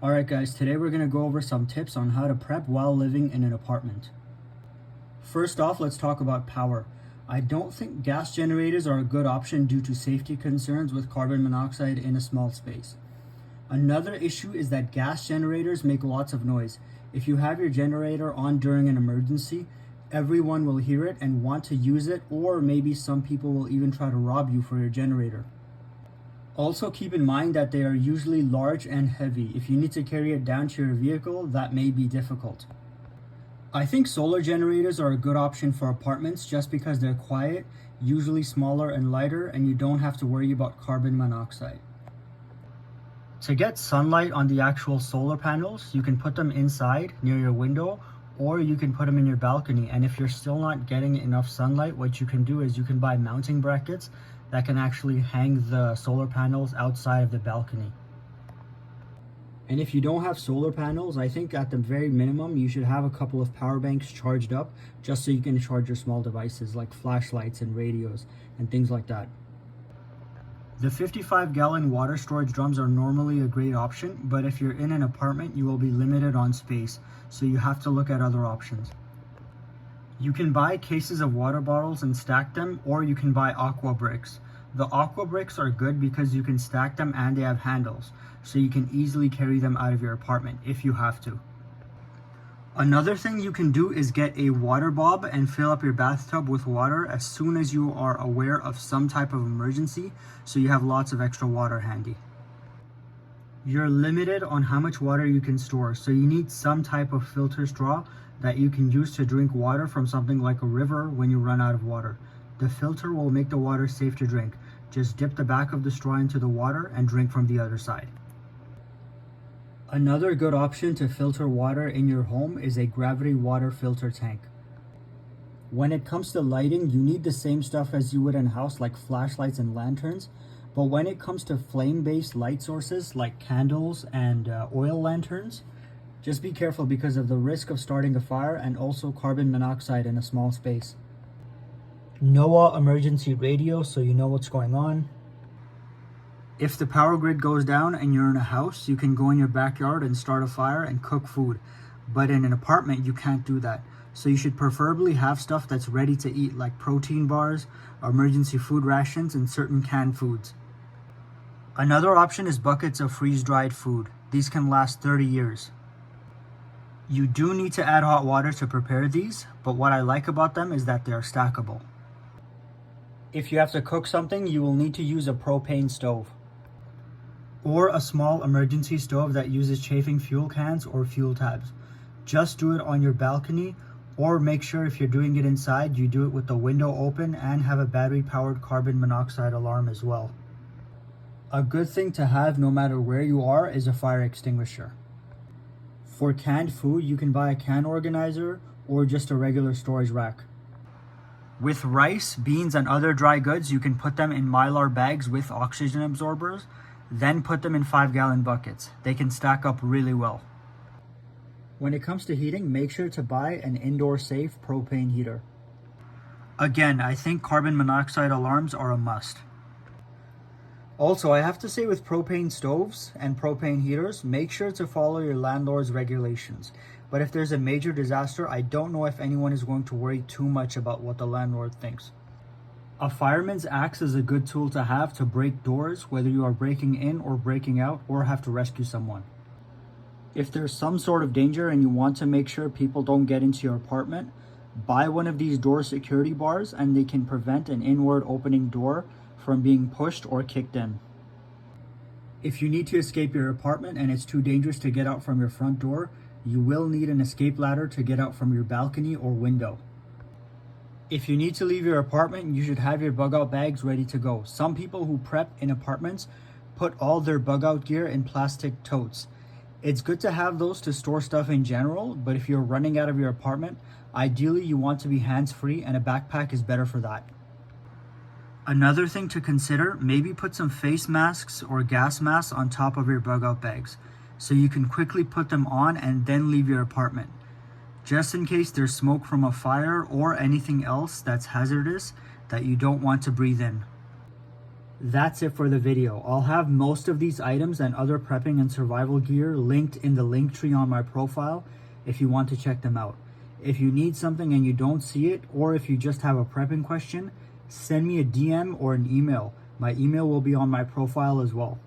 Alright guys, today we're going to go over some tips on how to prep while living in an apartment. First off, let's talk about power. I don't think gas generators are a good option due to safety concerns with carbon monoxide in a small space. Another issue is that gas generators make lots of noise. If you have your generator on during an emergency, everyone will hear it and want to use it, or maybe some people will even try to rob you for your generator. Also keep in mind that they are usually large and heavy. If you need to carry it down to your vehicle, that may be difficult. I think solar generators are a good option for apartments just because they're quiet, usually smaller and lighter, and you don't have to worry about carbon monoxide. To get sunlight on the actual solar panels, you can put them inside near your window, or you can put them in your balcony. And if you're still not getting enough sunlight, what you can do is you can buy mounting brackets that can actually hang the solar panels outside of the balcony. And if you don't have solar panels, I think at the very minimum, you should have a couple of power banks charged up just so you can charge your small devices like flashlights and radios and things like that. The 55-gallon water storage drums are normally a great option, but if you're in an apartment, you will be limited on space, so you have to look at other options. You can buy cases of water bottles and stack them, or you can buy aqua bricks. The aqua bricks are good because you can stack them and they have handles, so you can easily carry them out of your apartment if you have to. Another thing you can do is get a water bob and fill up your bathtub with water as soon as you are aware of some type of emergency, so you have lots of extra water handy. You're limited on how much water you can store, so you need some type of filter straw that you can use to drink water from something like a river when you run out of water. The filter will make the water safe to drink. Just dip the back of the straw into the water and drink from the other side. Another good option to filter water in your home is a gravity water filter tank. When it comes to lighting, you need the same stuff as you would in a house, like flashlights and lanterns. But when it comes to flame-based light sources like candles and oil lanterns, just be careful because of the risk of starting a fire and also carbon monoxide in a small space. NOAA emergency radio so you know what's going on. If the power grid goes down and you're in a house, you can go in your backyard and start a fire and cook food. But in an apartment, you can't do that. So you should preferably have stuff that's ready to eat, like protein bars, emergency food rations, and certain canned foods. Another option is buckets of freeze-dried food. These can last 30 years. You do need to add hot water to prepare these, but what I like about them is that they are stackable. If you have to cook something, you will need to use a propane stove, or a small emergency stove that uses chafing fuel cans or fuel tabs. Just do it on your balcony, or make sure if you're doing it inside, you do it with the window open and have a battery-powered carbon monoxide alarm as well. A good thing to have no matter where you are is a fire extinguisher. For canned food, you can buy a can organizer or just a regular storage rack. With rice, beans, and other dry goods, you can put them in Mylar bags with oxygen absorbers, then put them in 5-gallon buckets. They can stack up really well. When it comes to heating, make sure to buy an indoor safe propane heater. Again, I think carbon monoxide alarms are a must. Also, I have to say with propane stoves and propane heaters, make sure to follow your landlord's regulations. But if there's a major disaster, I don't know if anyone is going to worry too much about what the landlord thinks. A fireman's axe is a good tool to have to break doors, whether you are breaking in or breaking out or have to rescue someone. If there's some sort of danger and you want to make sure people don't get into your apartment, buy one of these door security bars and they can prevent an inward opening door from being pushed or kicked in. If you need to escape your apartment and it's too dangerous to get out from your front door, you will need an escape ladder to get out from your balcony or window. If you need to leave your apartment, you should have your bug out bags ready to go. Some people who prep in apartments put all their bug out gear in plastic totes. It's good to have those to store stuff in general, but if you're running out of your apartment, ideally you want to be hands-free and a backpack is better for that. Another thing to consider, maybe put some face masks or gas masks on top of your bug out bags, so you can quickly put them on and then leave your apartment. Just in case there's smoke from a fire or anything else that's hazardous that you don't want to breathe in. That's it for the video. I'll have most of these items and other prepping and survival gear linked in the link tree on my profile if you want to check them out. If you need something and you don't see it, or if you just have a prepping question, send me a DM or an email. My email will be on my profile as well.